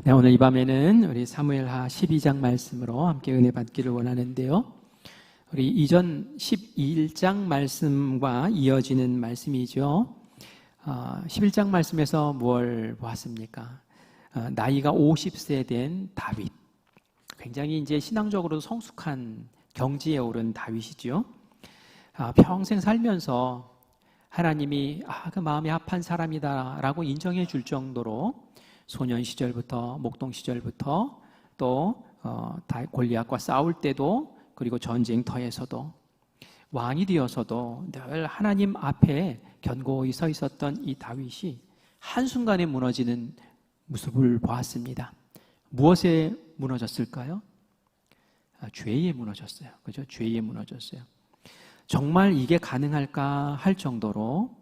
네, 오늘 이 밤에는 우리 사무엘하 12장 말씀으로 함께 은혜 받기를 원하는데요. 우리 이전 11장 말씀과 이어지는 말씀이죠. 11장 말씀에서 뭘 보았습니까? 나이가 50세 된 다윗. 굉장히 이제 신앙적으로 성숙한 경지에 오른 다윗이죠. 평생 살면서 하나님이 그 마음이 합한 사람이다라고 인정해 줄 정도로 소년 시절부터 목동 시절부터 또 골리앗과 싸울 때도 그리고 전쟁터에서도 왕이 되어서도 늘 하나님 앞에 견고히 서 있었던 이 다윗이 한순간에 무너지는 모습을 보았습니다. 무엇에 무너졌을까요? 죄에 무너졌어요. 그죠? 죄에 무너졌어요. 정말 이게 가능할까 할 정도로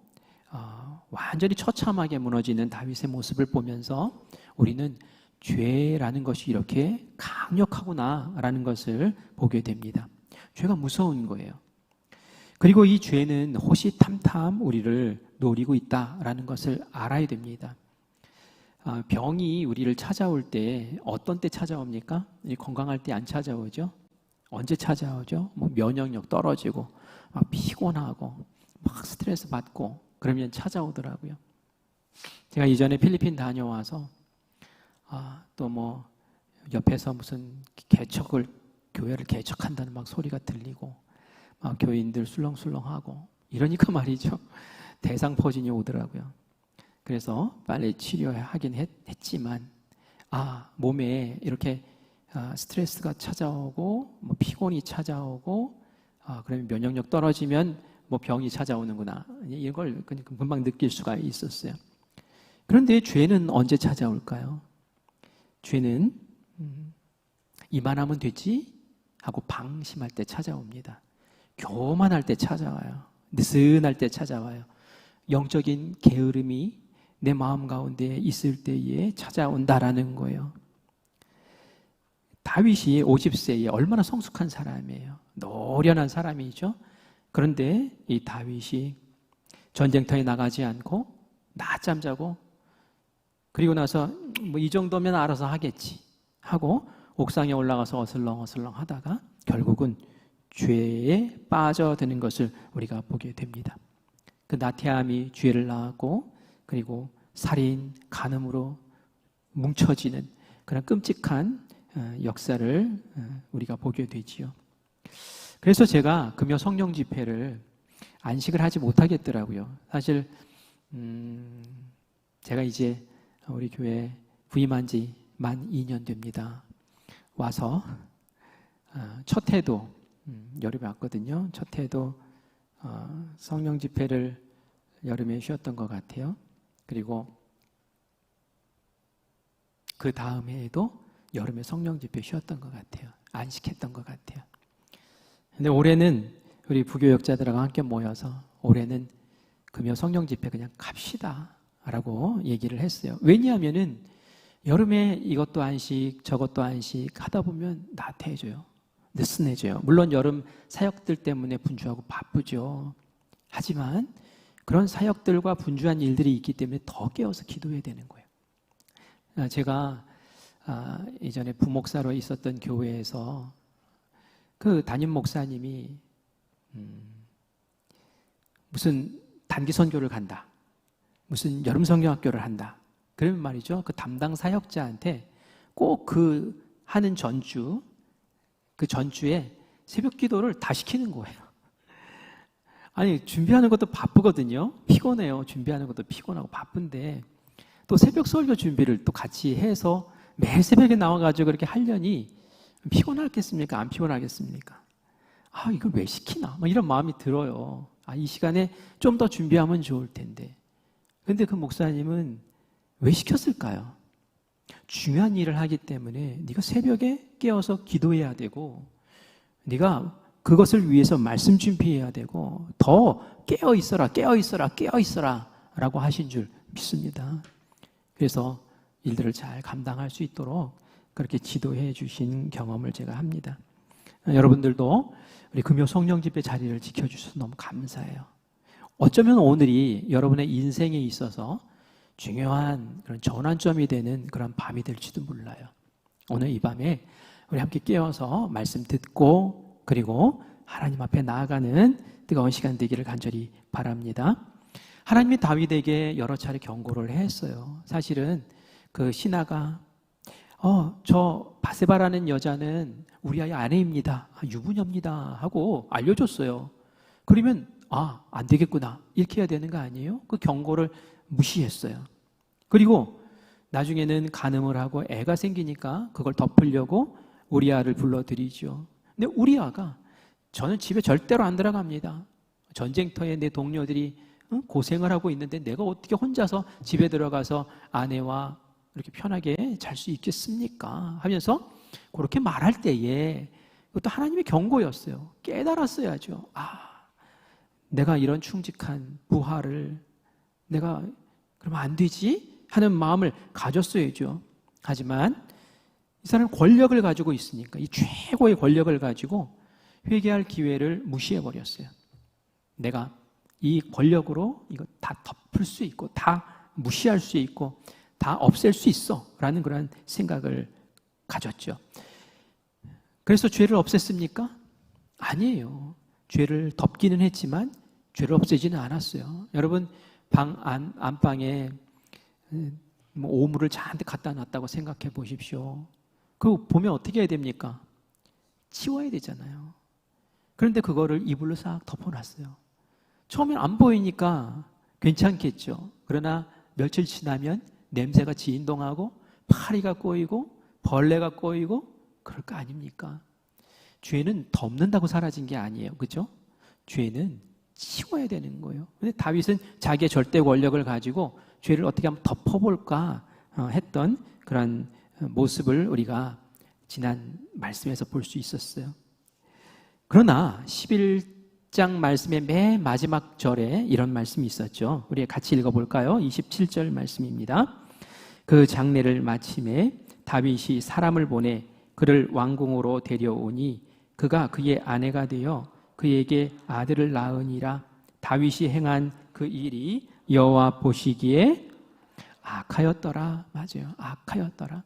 완전히 처참하게 무너지는 다윗의 모습을 보면서 우리는 죄라는 것이 이렇게 강력하구나라는 것을 보게 됩니다. 죄가 무서운 거예요. 그리고 이 죄는 호시탐탐 우리를 노리고 있다라는 것을 알아야 됩니다. 병이 우리를 찾아올 때 어떤 때 찾아옵니까? 건강할 때 안 찾아오죠? 언제 찾아오죠? 면역력 떨어지고 막 피곤하고 막 스트레스 받고 그러면 찾아오더라고요. 제가 이전에 필리핀 다녀와서 또 옆에서 무슨 교회를 개척한다는 막 소리가 들리고 막 교인들 술렁술렁하고 이러니까 말이죠. 대상포진이 오더라고요. 그래서 빨리 치료하긴 했지만 몸에 이렇게 스트레스가 찾아오고 피곤이 찾아오고 그러면 면역력 떨어지면 병이 찾아오는구나. 이걸 금방 느낄 수가 있었어요. 그런데 죄는 언제 찾아올까요? 죄는 이만하면 되지 하고 방심할 때 찾아옵니다. 교만할 때 찾아와요. 느슨할 때 찾아와요. 영적인 게으름이 내 마음 가운데 있을 때에 찾아온다라는 거예요. 다윗이 50세에 얼마나 성숙한 사람이에요. 노련한 사람이죠. 그런데 이 다윗이 전쟁터에 나가지 않고 낮잠 자고 그리고 나서 이 정도면 알아서 하겠지 하고 옥상에 올라가서 어슬렁어슬렁 하다가 결국은 죄에 빠져드는 것을 우리가 보게 됩니다. 그 나태함이 죄를 낳았고 그리고 살인, 간음으로 뭉쳐지는 그런 끔찍한 역사를 우리가 보게 되지요. 그래서 제가 금요 성령 집회를 안식을 하지 못하겠더라고요. 사실 제가 이제 우리 교회 부임한 지 만 2년 됩니다. 와서 첫 해도 여름에 왔거든요. 첫 해도 성령 집회를 여름에 쉬었던 것 같아요. 그리고 그 다음 해에도 여름에 성령 집회 쉬었던 것 같아요. 안식했던 것 같아요. 근데 올해는 우리 부교역자들하고 함께 모여서 올해는 금요 성령 집회 그냥 갑시다 라고 얘기를 했어요. 왜냐하면은 여름에 이것도 안식 저것도 안식 하다 보면 나태해져요. 느슨해져요. 물론 여름 사역들 때문에 분주하고 바쁘죠. 하지만 그런 사역들과 분주한 일들이 있기 때문에 더 깨어서 기도해야 되는 거예요. 제가 예전에 부목사로 있었던 교회에서 그 담임 목사님이 무슨 단기 선교를 간다. 무슨 여름 성경학교를 한다. 그러면 말이죠. 그 담당 사역자한테 꼭 그 하는 전주, 그 전주에 새벽 기도를 다 시키는 거예요. 아니, 준비하는 것도 바쁘거든요. 피곤해요. 준비하는 것도 피곤하고 바쁜데 또 새벽 설교 준비를 또 같이 해서 매일 새벽에 나와가지고 그렇게 하려니 피곤하겠습니까? 안 피곤하겠습니까? 이걸 왜 시키나? 이런 마음이 들어요. 이 시간에 좀 더 준비하면 좋을 텐데. 근데 그 목사님은 왜 시켰을까요? 중요한 일을 하기 때문에 네가 새벽에 깨어서 기도해야 되고 네가 그것을 위해서 말씀 준비해야 되고 더 깨어있어라 라고 하신 줄 믿습니다. 그래서 일들을 잘 감당할 수 있도록 그렇게 지도해 주신 경험을 제가 합니다. 여러분들도 우리 금요 성령 집회 자리를 지켜주셔서 너무 감사해요. 어쩌면 오늘이 여러분의 인생에 있어서 중요한 그런 전환점이 되는 그런 밤이 될지도 몰라요. 오늘 이 밤에 우리 함께 깨어서 말씀 듣고 그리고 하나님 앞에 나아가는 뜨거운 시간 되기를 간절히 바랍니다. 하나님이 다윗에게 여러 차례 경고를 했어요. 사실은 그 신하가 저 바세바라는 여자는 우리아의 아내입니다. 유부녀입니다. 하고 알려줬어요. 그러면 안 되겠구나. 이렇게 해야 되는 거 아니에요? 그 경고를 무시했어요. 그리고 나중에는 간음을 하고 애가 생기니까 그걸 덮으려고 우리아를 불러들이죠. 근데 우리아가 저는 집에 절대로 안 들어갑니다. 전쟁터에 내 동료들이 고생을 하고 있는데 내가 어떻게 혼자서 집에 들어가서 아내와 이렇게 편하게 잘 수 있겠습니까? 하면서 그렇게 말할 때에 그것도 하나님의 경고였어요. 깨달았어야죠. 내가 이런 충직한 부하를 내가 그러면 안 되지? 하는 마음을 가졌어야죠. 하지만 이 사람은 권력을 가지고 있으니까 이 최고의 권력을 가지고 회개할 기회를 무시해버렸어요. 내가 이 권력으로 이거 다 덮을 수 있고 다 무시할 수 있고 다 없앨 수 있어 라는 그런 생각을 가졌죠. 그래서 죄를 없앴습니까? 아니에요. 죄를 덮기는 했지만 죄를 없애지는 않았어요. 여러분 안방에 오물을 잔뜩 갖다 놨다고 생각해 보십시오. 그거 보면 어떻게 해야 됩니까? 치워야 되잖아요. 그런데 그거를 이불로 싹 덮어놨어요. 처음엔 안 보이니까 괜찮겠죠. 그러나 며칠 지나면 냄새가 진동하고 파리가 꼬이고 벌레가 꼬이고 그럴 거 아닙니까? 죄는 덮는다고 사라진 게 아니에요. 그죠? 죄는 치워야 되는 거예요. 근데 다윗은 자기의 절대 권력을 가지고 죄를 어떻게 하면 덮어볼까 했던 그런 모습을 우리가 지난 말씀에서 볼 수 있었어요. 그러나 11장 말씀의 맨 마지막 절에 이런 말씀이 있었죠. 우리 같이 읽어볼까요? 27절 말씀입니다. 그 장례를 마침에 다윗이 사람을 보내 그를 왕궁으로 데려오니 그가 그의 아내가 되어 그에게 아들을 낳으니라. 다윗이 행한 그 일이 여호와 보시기에 악하였더라. 맞아요. 악하였더라.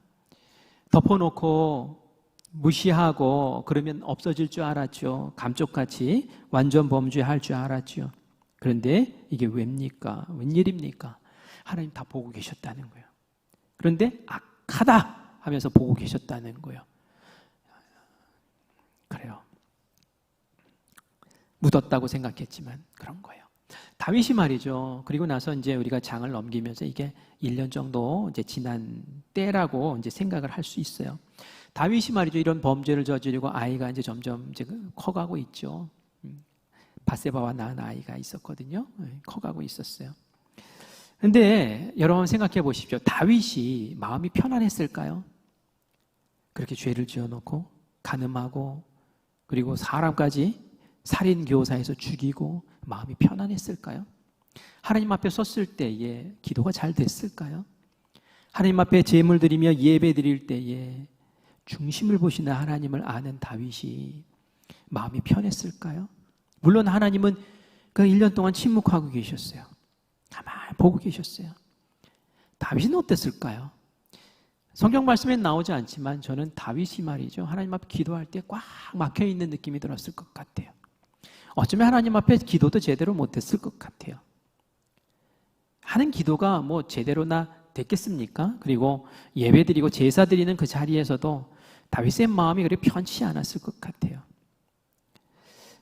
덮어놓고 무시하고 그러면 없어질 줄 알았죠. 감쪽같이 완전 범죄할 줄 알았죠. 그런데 이게 왜입니까? 웬일입니까? 하나님 다 보고 계셨다는 거예요. 그런데 악하다 하면서 보고 계셨다는 거예요. 그래요. 묻었다고 생각했지만 그런 거예요. 다윗이 말이죠. 그리고 나서 이제 우리가 장을 넘기면서 이게 1년 정도 이제 지난 때라고 이제 생각을 할 수 있어요. 다윗이 말이죠. 이런 범죄를 저지르고 아이가 이제 점점 이제 커가고 있죠. 바세바와 낳은 아이가 있었거든요. 커가고 있었어요. 근데 여러분 생각해 보십시오. 다윗이 마음이 편안했을까요? 그렇게 죄를 지어놓고 간음하고 그리고 사람까지 살인 교사해서 죽이고 마음이 편안했을까요? 하나님 앞에 섰을 때에 기도가 잘 됐을까요? 하나님 앞에 제물 드리며 예배 드릴 때에 중심을 보시는 하나님을 아는 다윗이 마음이 편했을까요? 물론 하나님은 그 1년 동안 침묵하고 계셨어요. 가만히 보고 계셨어요. 다윗은 어땠을까요? 성경 말씀엔 나오지 않지만 저는 다윗이 말이죠. 하나님 앞에 기도할 때 꽉 막혀있는 느낌이 들었을 것 같아요. 어쩌면 하나님 앞에 기도도 제대로 못했을 것 같아요. 하는 기도가 뭐 제대로나 됐겠습니까? 그리고 예배드리고 제사드리는 그 자리에서도 다윗의 마음이 그렇게 편치 않았을 것 같아요.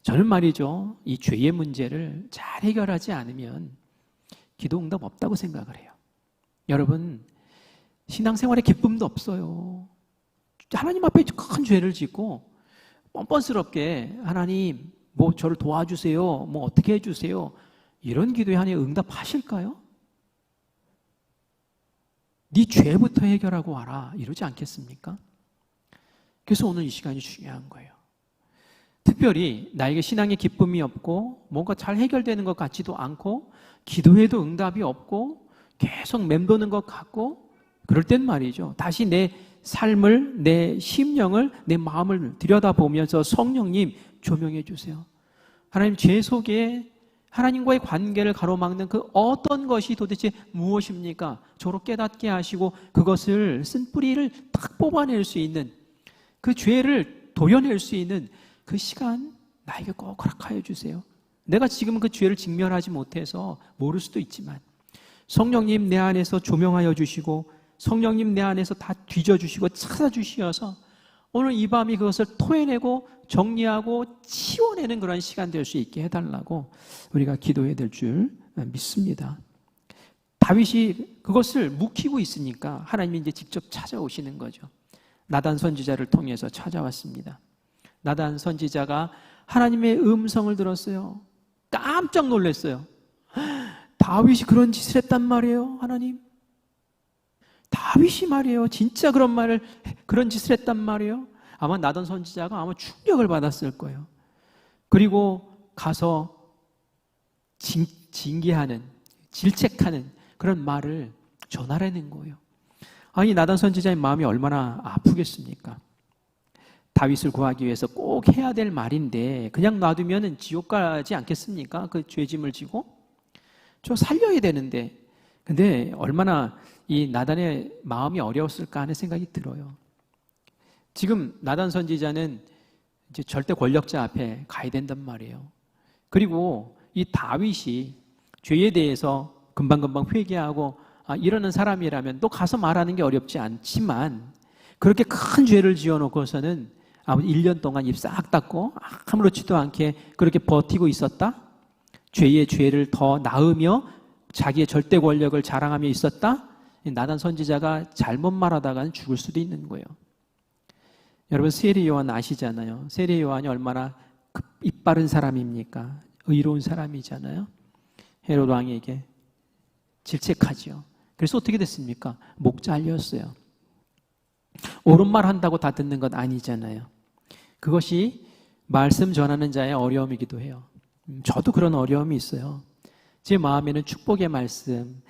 저는 말이죠. 이 죄의 문제를 잘 해결하지 않으면 기도 응답 없다고 생각을 해요. 여러분, 신앙생활에 기쁨도 없어요. 하나님 앞에 큰 죄를 짓고 뻔뻔스럽게 하나님 뭐 저를 도와주세요. 뭐 어떻게 해주세요. 이런 기도에 하나님 응답하실까요? 네 죄부터 해결하고 와라. 이러지 않겠습니까? 그래서 오늘 이 시간이 중요한 거예요. 특별히 나에게 신앙의 기쁨이 없고 뭔가 잘 해결되는 것 같지도 않고 기도해도 응답이 없고 계속 맴도는 것 같고 그럴 땐 말이죠. 다시 내 삶을, 내 심령을, 내 마음을 들여다보면서 성령님 조명해 주세요. 하나님 죄 속에 하나님과의 관계를 가로막는 그 어떤 것이 도대체 무엇입니까? 저로 깨닫게 하시고 그것을 쓴뿌리를 딱 뽑아낼 수 있는, 그 죄를 도려낼 수 있는 그 시간 나에게 꼭 허락하여 주세요. 내가 지금 그 죄를 직면하지 못해서 모를 수도 있지만 성령님 내 안에서 조명하여 주시고 성령님 내 안에서 다 뒤져주시고 찾아주시어서 오늘 이 밤이 그것을 토해내고 정리하고 치워내는 그런 시간 될 수 있게 해달라고 우리가 기도해야 될 줄 믿습니다. 다윗이 그것을 묵히고 있으니까 하나님이 이제 직접 찾아오시는 거죠. 나단 선지자를 통해서 찾아왔습니다. 나단 선지자가 하나님의 음성을 들었어요. 깜짝 놀랐어요. 다윗이 그런 짓을 했단 말이에요, 하나님? 다윗이 말이에요, 진짜 그런 짓을 했단 말이에요? 아마 나단 선지자가 아마 충격을 받았을 거예요. 그리고 가서 징계하는, 질책하는 그런 말을 전하라는 거예요. 아니, 나단 선지자의 마음이 얼마나 아프겠습니까? 다윗을 구하기 위해서 꼭 해야 될 말인데 그냥 놔두면 지옥 가지 않겠습니까? 그 죄짐을 지고 저 살려야 되는데, 근데 얼마나 이 나단의 마음이 어려웠을까 하는 생각이 들어요. 지금 나단 선지자는 이제 절대 권력자 앞에 가야 된단 말이에요. 그리고 이 다윗이 죄에 대해서 금방금방 회개하고 이러는 사람이라면 또 가서 말하는 게 어렵지 않지만, 그렇게 큰 죄를 지어놓고서는 아무 1년 동안 입 싹 닫고 아무렇지도 않게 그렇게 버티고 있었다? 죄의 죄를 더 낳으며 자기의 절대 권력을 자랑하며 있었다? 나단 선지자가 잘못 말하다가는 죽을 수도 있는 거예요. 여러분, 세례 요한 아시잖아요. 세례 요한이 얼마나 입 바른 사람입니까? 의로운 사람이잖아요. 헤롯 왕에게 질책하지요. 그래서 어떻게 됐습니까? 목 잘렸어요. 옳은 말 한다고 다 듣는 것 아니잖아요. 그것이 말씀 전하는 자의 어려움이기도 해요. 저도 그런 어려움이 있어요. 제 마음에는 축복의 말씀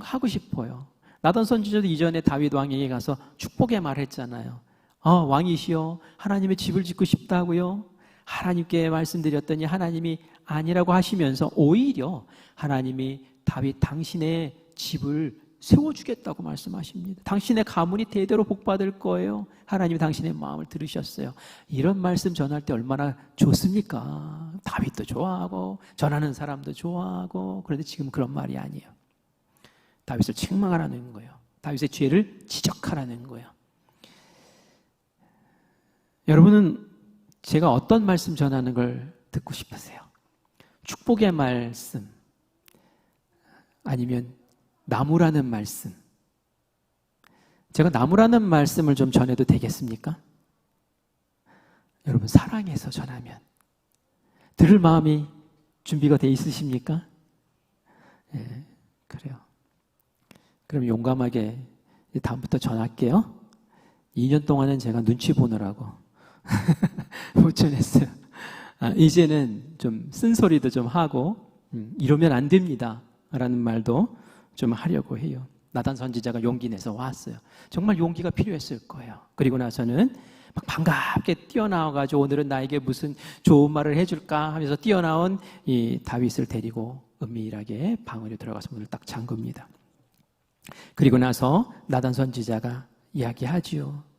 하고 싶어요. 나단 선지자도 이전에 다윗 왕에게 가서 축복의 말 했잖아요. 왕이시여, 하나님의 집을 짓고 싶다고요? 하나님께 말씀드렸더니 하나님이 아니라고 하시면서 오히려 하나님이 다윗 당신의 집을 세워주겠다고 말씀하십니다. 당신의 가문이 대대로 복받을 거예요. 하나님이 당신의 마음을 들으셨어요. 이런 말씀 전할 때 얼마나 좋습니까? 다윗도 좋아하고 전하는 사람도 좋아하고. 그런데 지금 그런 말이 아니에요. 다윗을 책망하라는 거예요. 다윗의 죄를 지적하라는 거예요. 여러분은 제가 어떤 말씀 전하는 걸 듣고 싶으세요? 축복의 말씀, 아니면 나무라는 말씀? 제가 나무라는 말씀을 좀 전해도 되겠습니까? 여러분, 사랑해서 전하면 들을 마음이 준비가 돼 있으십니까? 네, 그래요. 그럼 용감하게 다음부터 전할게요. 2년 동안은 제가 눈치 보느라고 못 전했어요. 이제는 좀 쓴소리도 좀 하고 이러면 안 됩니다 라는 말도 좀 하려고 해요. 나단 선지자가 용기 내서 왔어요. 정말 용기가 필요했을 거예요. 그리고 나서는 막 반갑게 뛰어나와가지고 오늘은 나에게 무슨 좋은 말을 해줄까 하면서 뛰어나온 이 다윗을 데리고 은밀하게 방으로 들어가서 문을 딱 잠급니다. 그리고 나서 나단 선지자가 이야기하지요.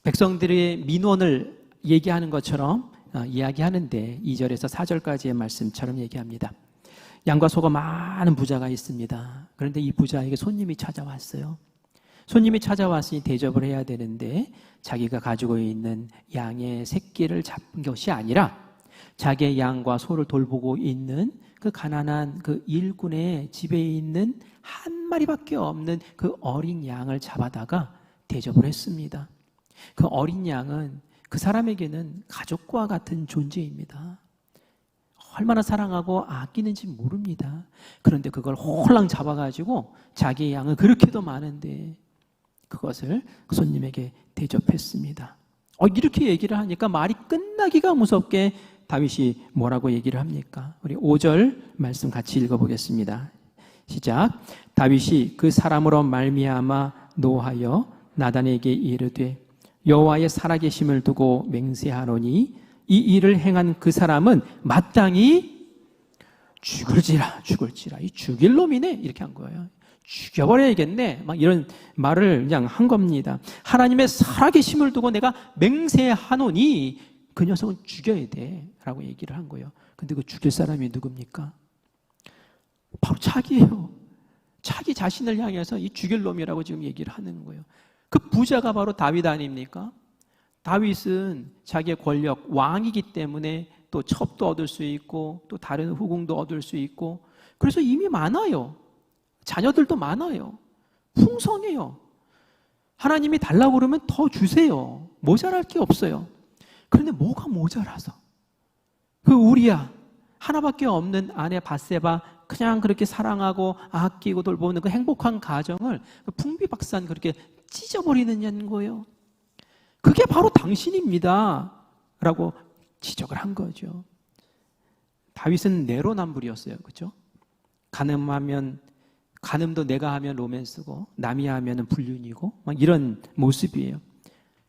백성들의 민원을 얘기하는 것처럼 이야기하는데 2절에서 4절까지의 말씀처럼 얘기합니다. 양과 소가 많은 부자가 있습니다. 그런데 이 부자에게 손님이 찾아왔어요. 손님이 찾아왔으니 대접을 해야 되는데 자기가 가지고 있는 양의 새끼를 잡은 것이 아니라 자기의 양과 소를 돌보고 있는 그 가난한 그 일꾼의 집에 있는 한 마리밖에 없는 그 어린 양을 잡아다가 대접을 했습니다. 그 어린 양은 그 사람에게는 가족과 같은 존재입니다. 얼마나 사랑하고 아끼는지 모릅니다. 그런데 그걸 홀랑 잡아가지고 자기의 양은 그렇게도 많은데 그것을 손님에게 대접했습니다. 이렇게 얘기를 하니까 말이 끝나기가 무섭게 다윗이 뭐라고 얘기를 합니까? 우리 5절 말씀 같이 읽어보겠습니다. 시작. 다윗이 그 사람으로 말미암아 노하여 나단에게 이르되 여호와의 살아계심을 두고 맹세하노니 이 일을 행한 그 사람은 마땅히 죽을지라 이 죽일 놈이네 이렇게 한 거예요. 죽여버려야겠네 막 이런 말을 그냥 한 겁니다. 하나님의 살아계심을 두고 내가 맹세하노니 그 녀석은 죽여야 돼 라고 얘기를 한 거예요. 근데 그 죽일 사람이 누굽니까? 바로 자기예요. 자기 자신을 향해서 이 죽일 놈이라고 지금 얘기를 하는 거예요. 그 부자가 바로 다윗 아닙니까? 다윗은 자기의 권력, 왕이기 때문에 또 첩도 얻을 수 있고 또 다른 후궁도 얻을 수 있고 그래서 이미 많아요. 자녀들도 많아요. 풍성해요. 하나님이 달라고 그러면 더 주세요. 모자랄 게 없어요. 그런데 뭐가 모자라서 그 우리야 하나밖에 없는 아내 밧세바 그냥 그렇게 사랑하고 아끼고 돌보는 그 행복한 가정을 풍비박산 그렇게 찢어버리느냐는 거예요. 그게 바로 당신입니다 라고 지적을 한 거죠. 다윗은 내로남불이었어요. 그렇죠? 간음도 내가 하면 로맨스고 남이 하면 불륜이고 막 이런 모습이에요.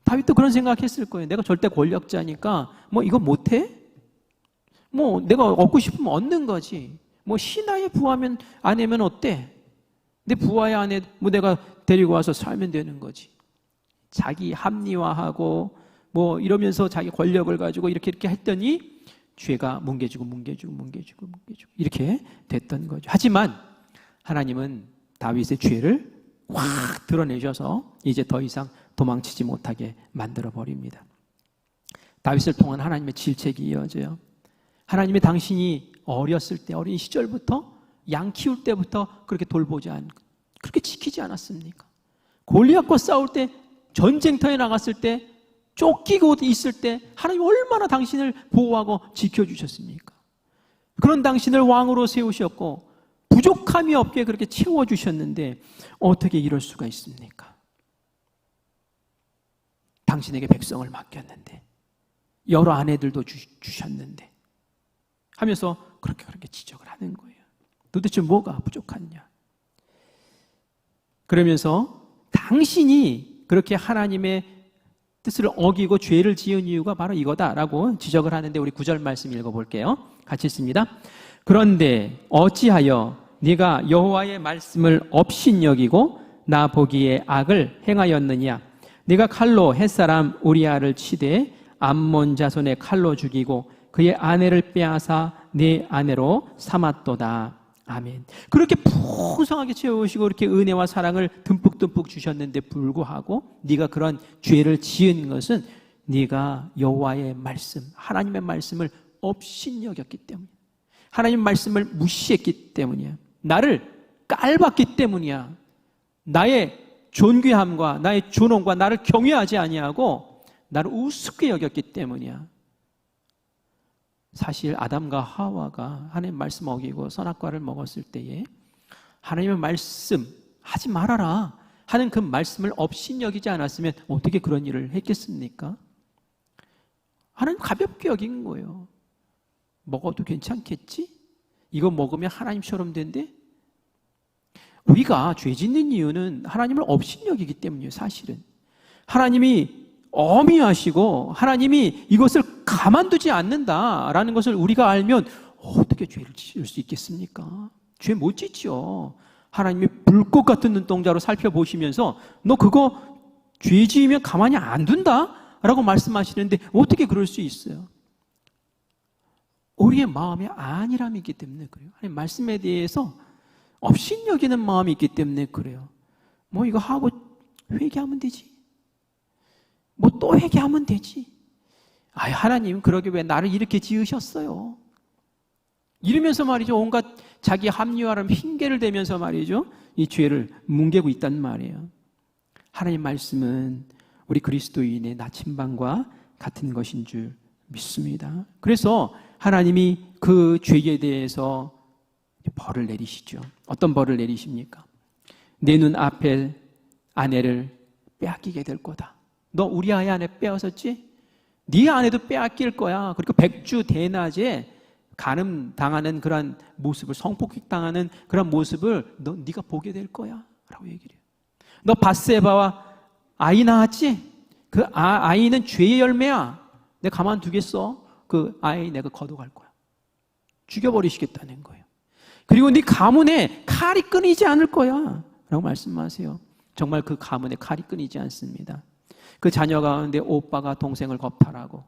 다윗도 그런 생각했을 거예요. 내가 절대 권력자니까 뭐 이거 못해? 뭐 내가 얻고 싶으면 얻는 거지. 뭐 신하의 부하면 아내면 어때? 내 부하의 아내 뭐 내가 데리고 와서 살면 되는 거지. 자기 합리화하고 뭐 이러면서 자기 권력을 가지고 이렇게 했더니 죄가 뭉개지고 이렇게 됐던 거죠. 하지만 하나님은 다윗의 죄를 확 드러내셔서 이제 더 이상 도망치지 못하게 만들어 버립니다. 다윗을 통한 하나님의 질책이 이어져요. 하나님이 당신이 어렸을 때 어린 시절부터 양 키울 때부터 그렇게 그렇게 지키지 않았습니까? 골리앗과 싸울 때 전쟁터에 나갔을 때 쫓기고 있을 때 하나님 얼마나 당신을 보호하고 지켜주셨습니까? 그런 당신을 왕으로 세우셨고 부족함이 없게 그렇게 채워주셨는데 어떻게 이럴 수가 있습니까? 당신에게 백성을 맡겼는데 여러 아내들도 주셨는데 하면서 그렇게 지적을 하는 거예요. 도대체 뭐가 부족하냐? 그러면서 당신이 그렇게 하나님의 뜻을 어기고 죄를 지은 이유가 바로 이거다라고 지적을 하는데 우리 9절 말씀 읽어볼게요. 같이 읽습니다. 그런데 어찌하여 네가 여호와의 말씀을 업신여기고 나 보기에 악을 행하였느냐? 네가 칼로 햇사람 우리아를 치되 암몬 자손의 칼로 죽이고 그의 아내를 빼앗아 네 아내로 삼았도다. 아멘. 그렇게 풍성하게 채우시고 이렇게 은혜와 사랑을 듬뿍듬뿍 주셨는데 불구하고 네가 그런 죄를 지은 것은 네가 여호와의 말씀, 하나님의 말씀을 업신여겼기 때문이야. 하나님 말씀을 무시했기 때문이야. 나를 깔봤기 때문이야. 나의 존귀함과 나의 존엄과 나를 경외하지 아니하고 나를 우습게 여겼기 때문이야. 사실 아담과 하와가 하나님 말씀 어기고 선악과를 먹었을 때에 하나님의 말씀 하지 말아라 하는 그 말씀을 업신여기지 않았으면 어떻게 그런 일을 했겠습니까? 하나님 가볍게 여긴 거예요. 먹어도 괜찮겠지? 이거 먹으면 하나님처럼 된대? 우리가 죄 짓는 이유는 하나님을 업신여기기 때문이에요. 사실은 하나님이 어미하시고 하나님이 이것을 가만두지 않는다라는 것을 우리가 알면 어떻게 죄를 지을 수 있겠습니까? 죄 못 짓죠. 하나님이 불꽃 같은 눈동자로 살펴보시면서 너 그거 죄 지으면 가만히 안 둔다? 라고 말씀하시는데 어떻게 그럴 수 있어요? 우리의 마음에 안일함이 있기 때문에 그래요. 하나님 말씀에 대해서 업신여기는 마음이 있기 때문에 그래요. 뭐 이거 하고 회개하면 되지. 뭐 또 회개하면 되지. 하나님 그러게 왜 나를 이렇게 지으셨어요? 이러면서 말이죠. 온갖 자기 합리화라는 핑계를 대면서 말이죠. 이 죄를 뭉개고 있단 말이에요. 하나님 말씀은 우리 그리스도인의 나침반과 같은 것인 줄 믿습니다. 그래서 하나님이 그 죄에 대해서 벌을 내리시죠. 어떤 벌을 내리십니까? 내 눈 앞에 아내를 빼앗기게 될 거다. 너 우리 아이 아내 빼앗았지? 네 아내도 빼앗길 거야. 그리고 백주 대낮에 간음당하는 그런 모습을, 성폭행당하는 그런 모습을 네가 보게 될 거야 라고 얘기를 해요. 너 밧세바와 아이 낳았지? 그 아이는 죄의 열매야. 내가 가만두겠어? 그 아이 내가 거둬갈 거야. 죽여버리시겠다는 거예요. 그리고 네 가문에 칼이 끊이지 않을 거야 라고 말씀하세요. 정말 그 가문에 칼이 끊이지 않습니다. 그 자녀 가운데 오빠가 동생을 겁탈하고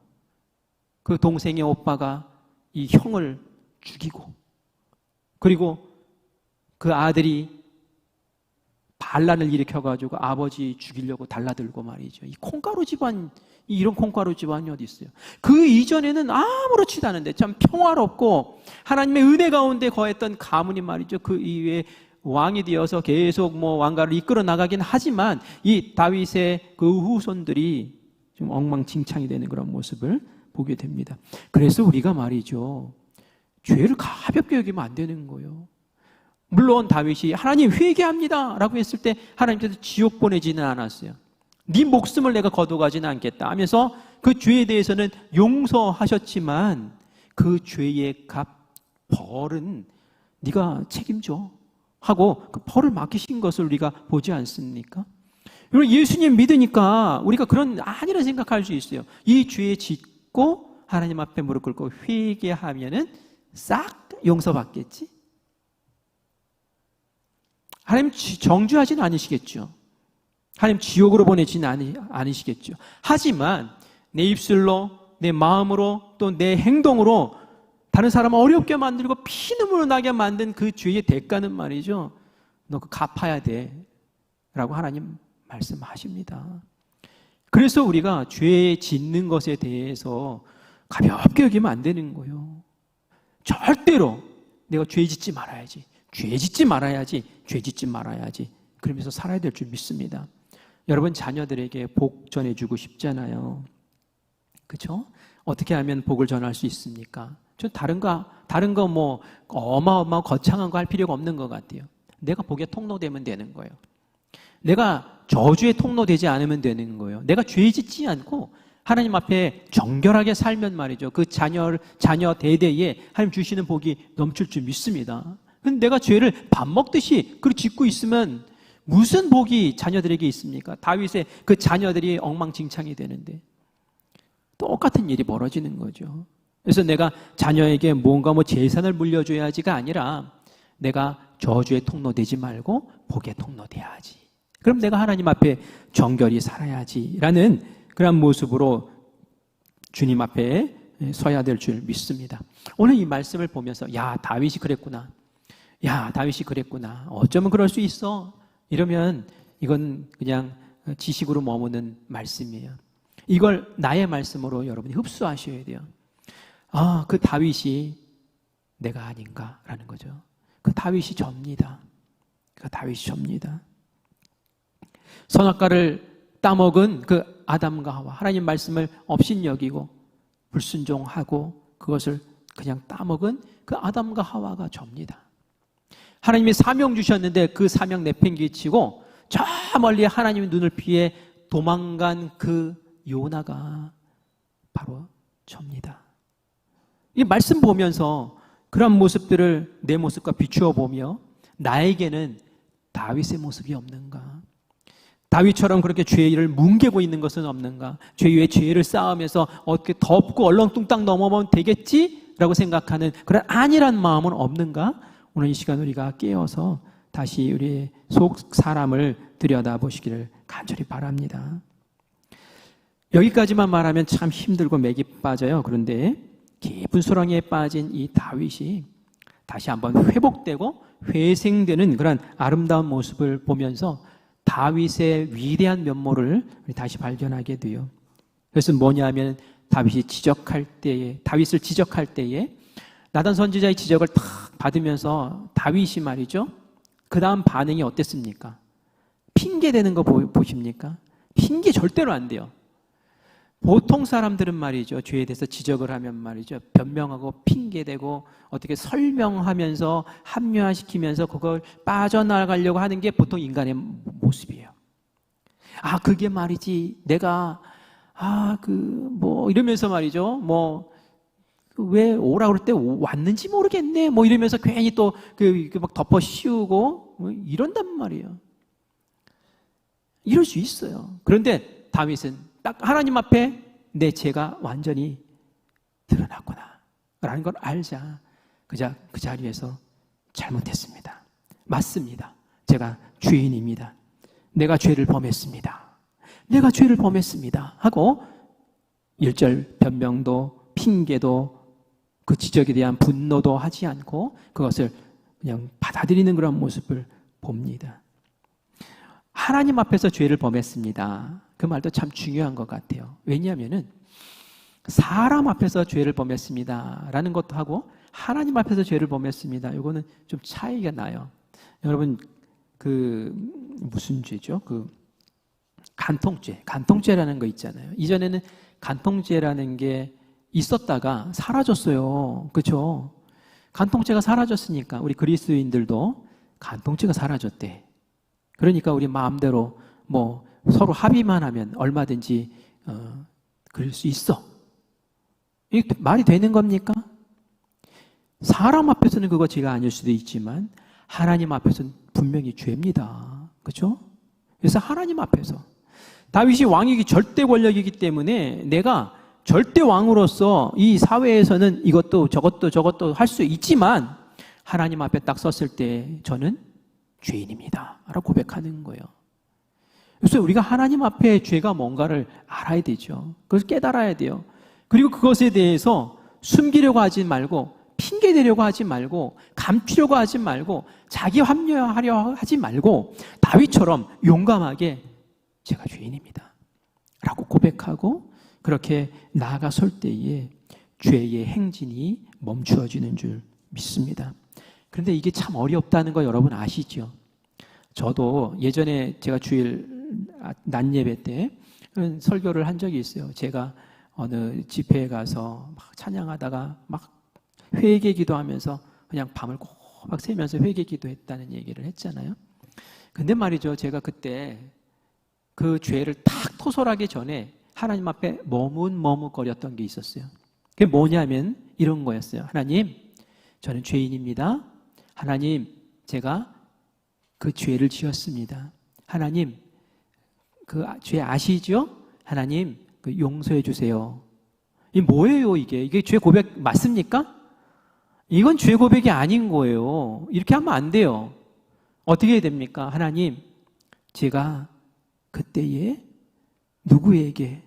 그 동생의 오빠가 이 형을 죽이고 그리고 그 아들이 반란을 일으켜가지고 아버지 죽이려고 달라들고 말이죠. 이 콩가루 집안, 이런 콩가루 집안이 어디 있어요? 그 이전에는 아무렇지도 않은데 참 평화롭고 하나님의 은혜 가운데 거했던 가문이 말이죠. 그 이후에 왕이 되어서 계속 왕가를 이끌어 나가긴 하지만 이 다윗의 그 후손들이 좀 엉망진창이 되는 그런 모습을 보게 됩니다. 그래서 우리가 말이죠. 죄를 가볍게 여기면 안 되는 거예요. 물론 다윗이 하나님 회개합니다 라고 했을 때 하나님께서 지옥 보내지는 않았어요. 네 목숨을 내가 거둬가지는 않겠다 하면서 그 죄에 대해서는 용서하셨지만 그 죄의 벌은 네가 책임져 하고 그 벌을 맡기신 것을 우리가 보지 않습니까? 그리고 예수님 믿으니까 우리가 그런 아니라 생각할 수 있어요. 이 죄에 짓고 하나님 앞에 무릎 꿇고 회개하면은 싹 용서받겠지? 하나님 정죄하지는 않으시겠죠. 하나님 지옥으로 보내지는 않으시겠죠. 하지만 내 입술로, 내 마음으로, 또 내 행동으로 다른 사람을 어렵게 만들고 피눈물을 나게 만든 그 죄의 대가는 말이죠. 너 그거 갚아야 돼 라고 하나님 말씀하십니다. 그래서 우리가 죄 짓는 것에 대해서 가볍게 여기면 안 되는 거예요. 절대로 내가 죄 짓지 말아야지, 죄 짓지 말아야지, 죄 짓지 말아야지 그러면서 살아야 될 줄 믿습니다. 여러분 자녀들에게 복 전해주고 싶잖아요. 그렇죠? 어떻게 하면 복을 전할 수 있습니까? 저 다른 거 어마어마하고 거창한 거 할 필요가 없는 것 같아요. 내가 복의 통로되면 되는 거예요. 내가 저주의 통로되지 않으면 되는 거예요. 내가 죄 짓지 않고 하나님 앞에 정결하게 살면 말이죠. 그 자녀 대대에 하나님 주시는 복이 넘칠 줄 믿습니다. 근데 내가 죄를 밥 먹듯이 그렇게 짓고 있으면 무슨 복이 자녀들에게 있습니까? 다윗의 그 자녀들이 엉망진창이 되는데 똑같은 일이 벌어지는 거죠. 그래서 내가 자녀에게 뭔가 재산을 물려줘야지가 아니라 내가 저주의 통로 되지 말고 복의 통로 돼야지. 그럼 내가 하나님 앞에 정결히 살아야지라는 그런 모습으로 주님 앞에 서야 될 줄 믿습니다. 오늘 이 말씀을 보면서 야 다윗이 그랬구나. 야 다윗이 그랬구나. 어쩌면 그럴 수 있어. 이러면 이건 그냥 지식으로 머무는 말씀이에요. 이걸 나의 말씀으로 여러분이 흡수하셔야 돼요. 아, 그 다윗이 내가 아닌가라는 거죠. 그 다윗이 접니다. 그 다윗이 접니다. 선악과를 따먹은 그 아담과 하와, 하나님 말씀을 업신여기고 불순종하고 그것을 그냥 따먹은 그 아담과 하와가 접니다. 하나님이 사명 주셨는데 그 사명 내팽개치고 저 멀리 하나님의 눈을 피해 도망간 그 요나가 바로 접니다. 이 말씀 보면서 그런 모습들을 내 모습과 비추어 보며 나에게는 다윗의 모습이 없는가? 다윗처럼 그렇게 죄를 뭉개고 있는 것은 없는가? 죄 위에 죄를 쌓으면서 어떻게 덮고 얼렁뚱땅 넘어가면 되겠지? 라고 생각하는 그런 안일한 마음은 없는가? 오늘 이 시간 우리가 깨어서 다시 우리의 속 사람을 들여다보시기를 간절히 바랍니다. 여기까지만 말하면 참 힘들고 맥이 빠져요. 그런데 깊은 수렁에 빠진 이 다윗이 다시 한번 회복되고 회생되는 그런 아름다운 모습을 보면서 다윗의 위대한 면모를 다시 발견하게 돼요. 그것은 뭐냐면 다윗을 지적할 때에 나단 선지자의 지적을 탁 받으면서 다윗이 말이죠. 그 다음 반응이 어땠습니까? 핑계대는 거 보십니까? 핑계 절대로 안 돼요. 보통 사람들은 말이죠. 죄에 대해서 지적을 하면 말이죠. 변명하고 핑계대고 어떻게 설명하면서 합리화시키면서 그걸 빠져나가려고 하는 게 보통 인간의 모습이에요. 아, 그게 말이지. 내가, 이러면서 말이죠. 왜 오라 그럴 때 왔는지 모르겠네. 이러면서 괜히 또 막 덮어 씌우고 이런단 말이에요. 이럴 수 있어요. 그런데 다윗은 딱 하나님 앞에 내 죄가 완전히 드러났구나 라는 걸 알자 그 자리에서 잘못했습니다. 맞습니다. 제가 죄인입니다. 내가 죄를 범했습니다. 내가 죄를 범했습니다. 하고 1절 변명도 핑계도 그 지적에 대한 분노도 하지 않고 그것을 그냥 받아들이는 그런 모습을 봅니다. 하나님 앞에서 죄를 범했습니다. 그 말도 참 중요한 것 같아요. 왜냐하면은 사람 앞에서 죄를 범했습니다 라는 것도 하고 하나님 앞에서 죄를 범했습니다. 이거는 좀 차이가 나요. 여러분 무슨 죄죠? 간통죄라는 거 있잖아요. 이전에는 간통죄라는 게 있었다가 사라졌어요. 그렇죠? 간통죄가 사라졌으니까 우리 그리스도인들도 간통죄가 사라졌대. 그러니까 우리 마음대로 서로 합의만 하면 얼마든지 그럴 수 있어. 이게 말이 되는 겁니까? 사람 앞에서는 그거 죄가 아닐 수도 있지만 하나님 앞에서는 분명히 죄입니다. 그렇죠? 그래서 하나님 앞에서 다윗이 왕이기 절대 권력이기 때문에 내가 절대 왕으로서 이 사회에서는 이것도 저것도 할 수 있지만 하나님 앞에 딱 섰을 때 저는 죄인입니다 라고 고백하는 거예요. 그래서 우리가 하나님 앞에 죄가 뭔가를 알아야 되죠. 그래서 깨달아야 돼요. 그리고 그것에 대해서 숨기려고 하지 말고 핑계대려고 하지 말고 감추려고 하지 말고 자기 합리화하려 하지 말고 다윗처럼 용감하게 제가 죄인입니다 라고 고백하고 그렇게 나아가 설 때에 죄의 행진이 멈추어지는 줄 믿습니다. 그런데 이게 참 어렵다는 거 여러분 아시죠? 저도 예전에 제가 주일 낮 예배 때 설교를 한 적이 있어요. 제가 어느 집회에 가서 막 찬양하다가 막 회개 기도하면서 그냥 밤을 꼬박 새면서 회개 기도했다는 얘기를 했잖아요. 근데 말이죠, 제가 그때 그 죄를 탁 토설하기 전에 하나님 앞에 머뭇거렸던 게 있었어요. 그게 뭐냐면 이런 거였어요. 하나님, 저는 죄인입니다. 하나님, 제가 그 죄를 지었습니다. 하나님, 그 죄 아시죠? 하나님, 그 용서해 주세요. 이게 뭐예요, 이게? 이게 죄 고백 맞습니까? 이건 죄 고백이 아닌 거예요. 이렇게 하면 안 돼요. 어떻게 해야 됩니까? 하나님, 제가 그때에 누구에게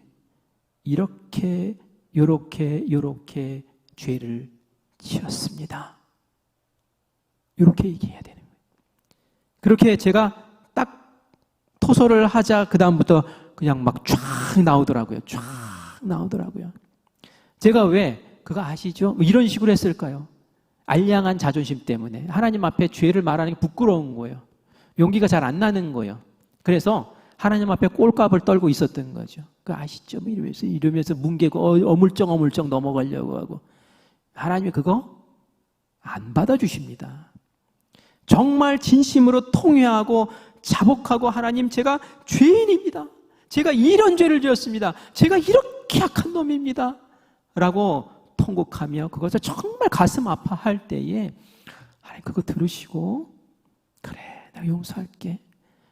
이렇게 요렇게 죄를 지었습니다. 이렇게 얘기해야 되는 거예요. 그렇게 제가 딱 토설을 하자 그 다음부터 그냥 막 쫙 나오더라고요. 쫙 나오더라고요. 제가 왜 그거 아시죠? 이런 식으로 했을까요? 알량한 자존심 때문에 하나님 앞에 죄를 말하는 게 부끄러운 거예요. 용기가 잘 안 나는 거예요. 그래서 하나님 앞에 꼴값을 떨고 있었던 거죠. 그 아시죠? 이러면서 뭉개고 어물쩡 넘어가려고 하고 하나님이 그거 안 받아주십니다. 정말 진심으로 통회하고 자복하고 하나님, 제가 죄인입니다. 제가 이런 죄를 지었습니다. 제가 이렇게 악한 놈입니다. 라고 통곡하며 그것을 정말 가슴 아파할 때에 하나님 그거 들으시고 그래, 내가 용서할게.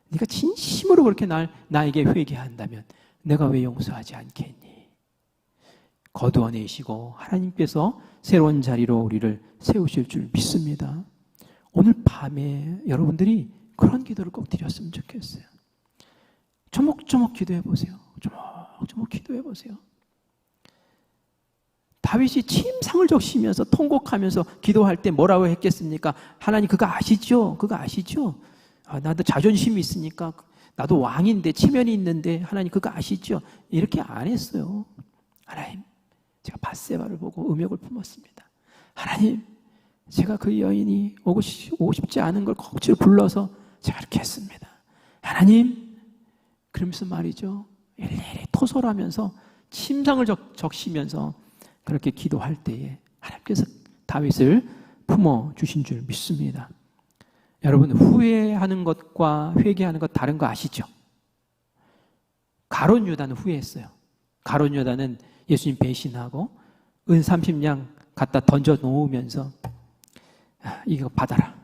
네가 진심으로 그렇게 나에게 회개한다면 내가 왜 용서하지 않겠니? 거두어내시고 하나님께서 새로운 자리로 우리를 세우실 줄 믿습니다. 오늘 밤에 여러분들이 그런 기도를 꼭 드렸으면 좋겠어요. 조목조목 기도해 보세요. 조목조목 기도해 보세요. 다윗이 침상을 적시면서 통곡하면서 기도할 때 뭐라고 했겠습니까? 하나님 그거 아시죠? 그거 아시죠? 나도 자존심이 있으니까 나도 왕인데 체면이 있는데 하나님 그거 아시죠? 이렇게 안 했어요. 하나님, 제가 밧세바를 보고 음욕을 품었습니다. 하나님, 제가 그 여인이 오고 싶지 않은 걸 억지로 불러서 제가 이렇게 했습니다. 하나님, 그러면서 말이죠, 일일이 토설하면서 침상을 적시면서 그렇게 기도할 때에 하나님께서 다윗을 품어주신 줄 믿습니다. 여러분, 후회하는 것과 회개하는 것 다른 거 아시죠? 가룟 유다는 후회했어요. 가룟 유다는 예수님 배신하고 은 30냥 갖다 던져 놓으면서 이거 받아라.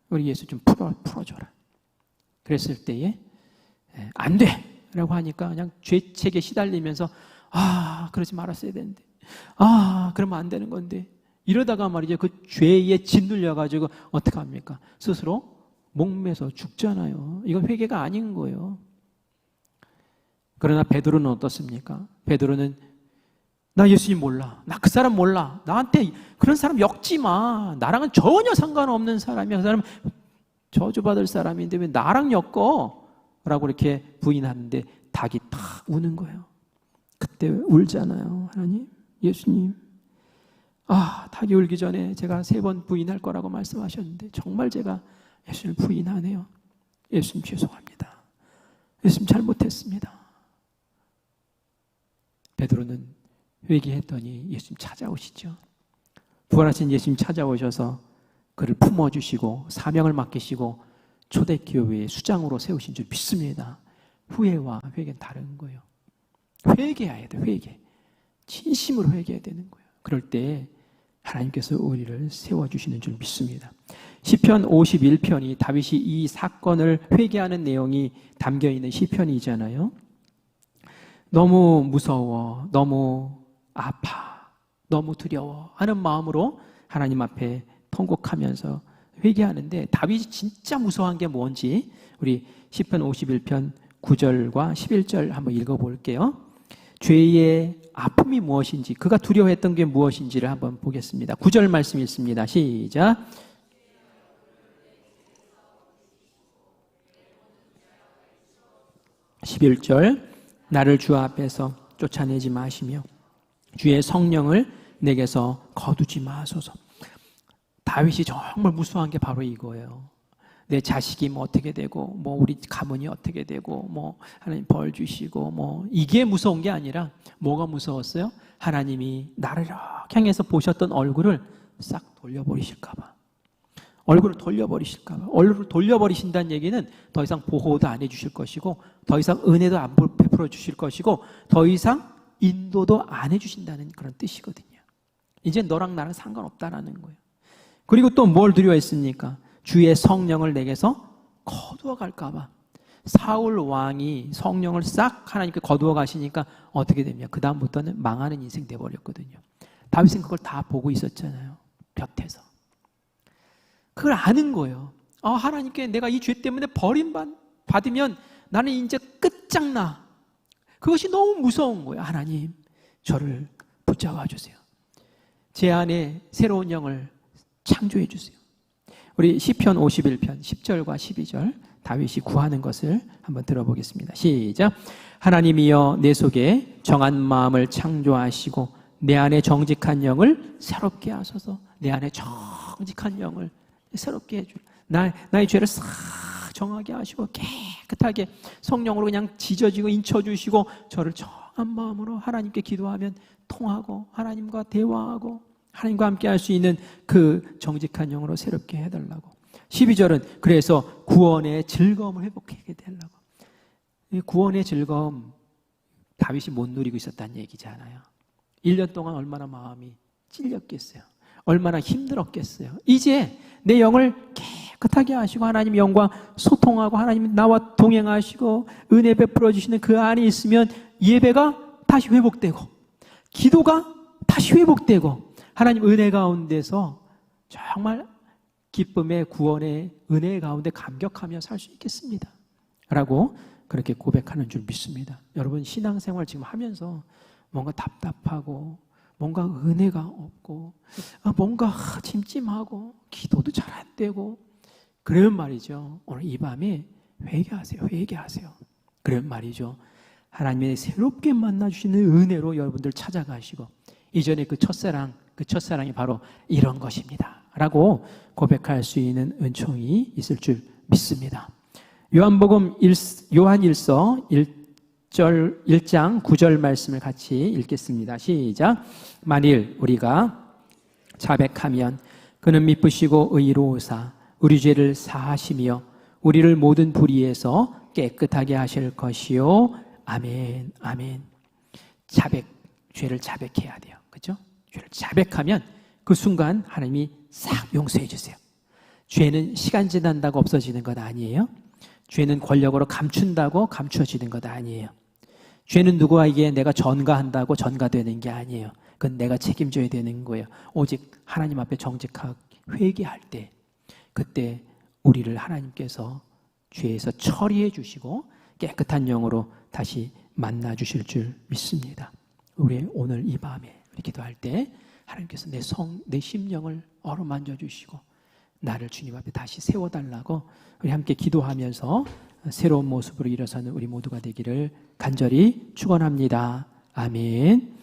우리 예수 좀 풀어줘라. 그랬을 때에 안 돼! 라고 하니까 그냥 죄책에 시달리면서 그러지 말았어야 되는데 그러면 안 되는 건데 이러다가 말이죠. 그 죄에 짓눌려가지고 어떻게 합니까? 스스로 목매서 죽잖아요. 이건 회개가 아닌 거예요. 그러나 베드로는 어떻습니까? 베드로는 나 예수님 몰라. 나 그 사람 몰라. 나한테 그런 사람 엮지 마. 나랑은 전혀 상관없는 사람이야. 그 사람 저주받을 사람인데 왜 나랑 엮어? 라고 이렇게 부인하는데 닭이 탁 우는 거예요. 그때 울잖아요. 하나님, 예수님. 닭이 울기 전에 제가 3번 부인할 거라고 말씀하셨는데 정말 제가 예수님 부인하네요. 예수님 죄송합니다. 예수님 잘못했습니다. 베드로는 회개했더니 예수님 찾아오시죠. 부활하신 예수님 찾아오셔서 그를 품어주시고 사명을 맡기시고 초대교회의 수장으로 세우신 줄 믿습니다. 후회와 회개는 다른 거예요. 회개해야 돼. 회개. 진심으로 회개해야 되는 거예요. 그럴 때 하나님께서 우리를 세워주시는 줄 믿습니다. 시편 51편이 다윗이 이 사건을 회개하는 내용이 담겨있는 시편이잖아요. 너무 무서워, 너무 아파, 너무 두려워 하는 마음으로 하나님 앞에 통곡하면서 회개하는데 다윗이 진짜 무서워한 게 뭔지 우리 시편 51편 9절과 11절 한번 읽어볼게요. 죄의 아픔이 무엇인지, 그가 두려워했던 게 무엇인지를 한번 보겠습니다. 9절 말씀 읽습니다. 시작. (11절) 나를 주 앞에서 쫓아내지 마시며 주의 성령을 내게서 거두지 마소서. 다윗이 정말 무서워한 게 바로 이거예요. 내 자식이 뭐 어떻게 되고, 뭐 우리 가문이 어떻게 되고, 뭐 하나님 벌 주시고, 뭐 이게 무서운 게 아니라 뭐가 무서웠어요? 하나님이 나를 이렇게 향해서 보셨던 얼굴을 싹 돌려버리실까봐. 얼굴을 돌려버리실까봐. 얼굴을 돌려버리신다는 얘기는 더 이상 보호도 안 해주실 것이고, 더 이상 은혜도 안 베풀어 주실 것이고, 더 이상 인도도 안 해주신다는 그런 뜻이거든요. 이제 너랑 나랑 상관없다라는 거예요. 그리고 또 뭘 두려워했습니까? 주의 성령을 내게서 거두어 갈까봐. 사울 왕이 성령을 싹 하나님께 거두어 가시니까 어떻게 됩니까? 그 다음부터는 망하는 인생 돼버렸거든요. 다윗은 그걸 다 보고 있었잖아요. 곁에서. 그걸 아는 거예요. 하나님께 내가 이 죄 때문에 버림받으면 나는 이제 끝장나. 그것이 너무 무서운 거예요. 하나님, 저를 붙잡아 주세요. 제 안에 새로운 영을 창조해 주세요. 우리 시편 51편 10절과 12절 다윗이 구하는 것을 한번 들어보겠습니다. 시작. 하나님이여 내 속에 정한 마음을 창조하시고 내 안에 정직한 영을 새롭게 하소서. 내 안에 정직한 영을 새롭게 해줄. 나의 죄를 싹 정하게 하시고 깨끗하게 성령으로 그냥 지져지고 인쳐주시고 저를 정한 마음으로 하나님께 기도하면 통하고 하나님과 대화하고 하나님과 함께 할 수 있는 그 정직한 영으로 새롭게 해달라고. 12절은 그래서 구원의 즐거움을 회복하게 해달라고. 이 구원의 즐거움 다윗이 못 누리고 있었다는 얘기잖아요. 1년 동안 얼마나 마음이 찔렸겠어요. 얼마나 힘들었겠어요. 이제 내 영을 깨끗하게 하시고 하나님 영과 소통하고 하나님 나와 동행하시고 은혜 베풀어 주시는 그 안에 있으면 예배가 다시 회복되고 기도가 다시 회복되고 하나님 은혜 가운데서 정말 기쁨의 구원의 은혜 가운데 감격하며 살 수 있겠습니다 라고 그렇게 고백하는 줄 믿습니다. 여러분 신앙생활 지금 하면서 뭔가 답답하고 뭔가 은혜가 없고 뭔가 찜찜하고 기도도 잘 안 되고 그러면 말이죠. 오늘 이 밤에 회개하세요. 회개하세요. 그러면 말이죠. 하나님의 새롭게 만나주시는 은혜로 여러분들 찾아가시고 이전에 그 첫사랑이 바로 이런 것입니다 라고 고백할 수 있는 은총이 있을 줄 믿습니다. 요한 1서 1장 9절 말씀을 같이 읽겠습니다. 시작. 만일 우리가 자백하면 그는 미쁘시고 의로우사 우리 죄를 사하시며 우리를 모든 불의에서 깨끗하게 하실 것이요. 아멘. 아멘. 죄를 자백해야 돼요. 그렇죠? 죄를 자백하면 그 순간 하나님이 싹 용서해 주세요. 죄는 시간 지난다고 없어지는 것 아니에요. 죄는 권력으로 감춘다고 감추어지는 것 아니에요. 죄는 누구에게 내가 전가한다고 전가되는 게 아니에요. 그건 내가 책임져야 되는 거예요. 오직 하나님 앞에 정직하게 회개할 때, 그때 우리를 하나님께서 죄에서 처리해 주시고 깨끗한 영으로 다시 만나 주실 줄 믿습니다. 우리 오늘 이 밤에 우리 기도할 때 하나님께서 내 심령을 어루만져 주시고 나를 주님 앞에 다시 세워달라고 우리 함께 기도하면서 새로운 모습으로 일어서는 우리 모두가 되기를 간절히 축원합니다. 아멘.